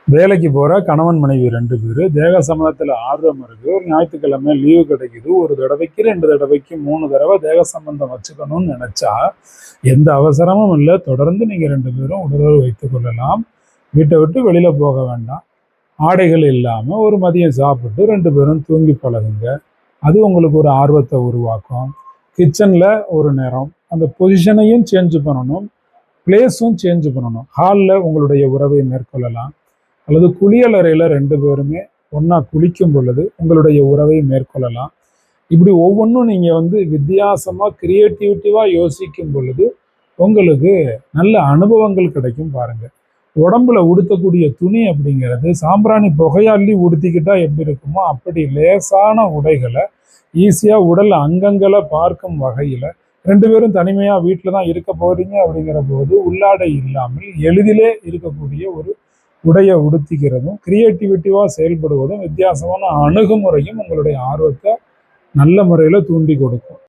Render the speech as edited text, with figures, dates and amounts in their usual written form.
வேலைக்கு போகிற கணவன் மனைவி 2 பேர் தேக சம்பந்தத்தில் ஆர்வம் இருக்குது. ஒரு ஞாயிற்றுக்கிழமை லீவு கிடைக்குது. ஒரு தடவைக்கு 2 தடவைக்கு 3 தடவை தேக சம்பந்தம் வச்சுக்கணும்னு நினச்சா எந்த அவசரமும் இல்லை. தொடர்ந்து நீங்கள் 2 பேரும் உடலுறவு வைத்து கொள்ளலாம். வீட்டை விட்டு வெளியில் போக வேண்டாம். ஆடைகள் இல்லாமல் ஒரு மதியம் சாப்பிட்டு 2 பேரும் தூங்கி பழகுங்க. அது உங்களுக்கு ஒரு ஆர்வத்தை உருவாக்கும். கிச்சனில் ஒரு நேரம் அந்த பொசிஷனையும் சேஞ்ச் பண்ணணும், பிளேஸும் சேஞ்ச் பண்ணணும். ஹாலில் உங்களுடைய உறவை மேற்கொள்ளலாம், அல்லது குளியலறையில் 2 பேருமே ஒன்றா குளிக்கும் பொழுது உங்களுடைய உறவை மேற்கொள்ளலாம். இப்படி ஒவ்வொன்றும் நீங்கள் வித்தியாசமாக கிரியேட்டிவிட்டிவாக யோசிக்கும் பொழுது உங்களுக்கு நல்ல அனுபவங்கள் கிடைக்கும். பாருங்கள், உடம்புல உடுத்தக்கூடிய துணி அப்படிங்கிறது சாம்பிராணி புகையாள்ளி உடுத்திக்கிட்டா எப்படி இருக்குமோ அப்படி லேசான உடைகளை ஈஸியாக உடல் அங்கங்களை பார்க்கும் வகையில் 2 பேரும் தனிமையாக வீட்டில் தான் இருக்க போகிறீங்க அப்படிங்கிற போது உள்ளாடை இல்லாமல் எளிதிலே இருக்கக்கூடிய ஒரு உடைய உடுத்திக்கிறதும் கிரியேட்டிவிட்டிவாக செயல்படுவதும் வித்தியாசமான அணுகுமுறையும் உங்களுடைய ஆர்வத்தை நல்ல முறையில் தூண்டி கொடுக்கும்.